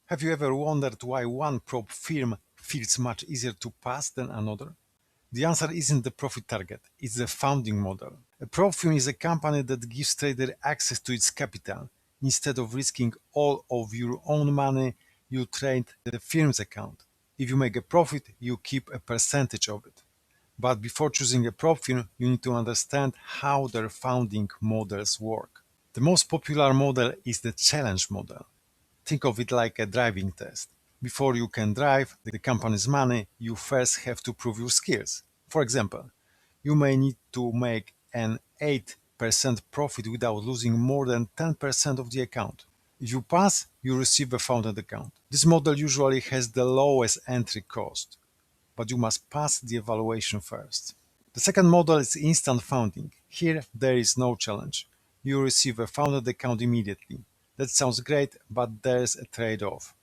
Have you ever wondered why one prop firm feels much easier to pass than another? The answer isn't the profit target, it's the founding model. A prop firm is a company that gives trader access to its capital. Instead of risking all of your own money, you trade the firm's account. If you make a profit, you keep a percentage of it. But before choosing a prop firm, you need to understand how their founding models work. The most popular model is the challenge model. Think of it like a driving test. Before you can drive the company's money, you first have to prove your skills. For example, you may need to make an 8% profit without losing more than 10% of the account. If you pass, you receive a funded account. This model usually has the lowest entry cost, but you must pass the evaluation first. The second model is instant funding. Here, there is no challenge. You receive a funded account immediately. That sounds great, but there's a trade-off.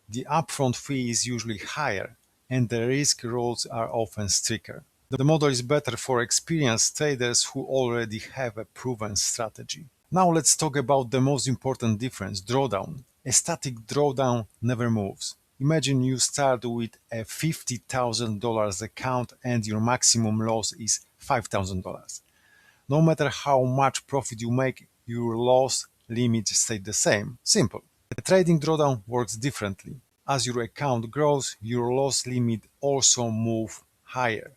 The upfront fee is usually higher, and the risk rules are often stricter. The model is better for experienced traders who already have a proven strategy. Now let's talk about the most important difference, drawdown. A static drawdown never moves. Imagine you start with a $50,000 account and your maximum loss is $5,000. No matter how much profit you make, your loss limit stays the same. Simple. The trading drawdown works differently. As your account grows, your loss limit also moves higher.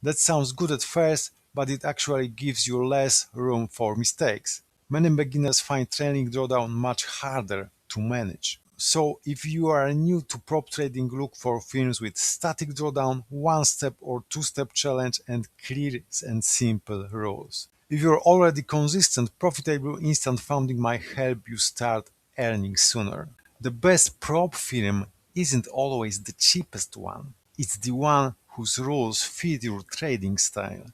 That sounds good at first, but it actually gives you less room for mistakes. Many beginners find trailing drawdown much harder to manage. So if you are new to prop trading, look for firms with static drawdown, one-step or two-step challenge, and clear and simple rules. If you're already consistent, profitable, instant funding might help you start earning sooner. The best prop firm isn't always the cheapest one. It's the one whose rules fit your trading style.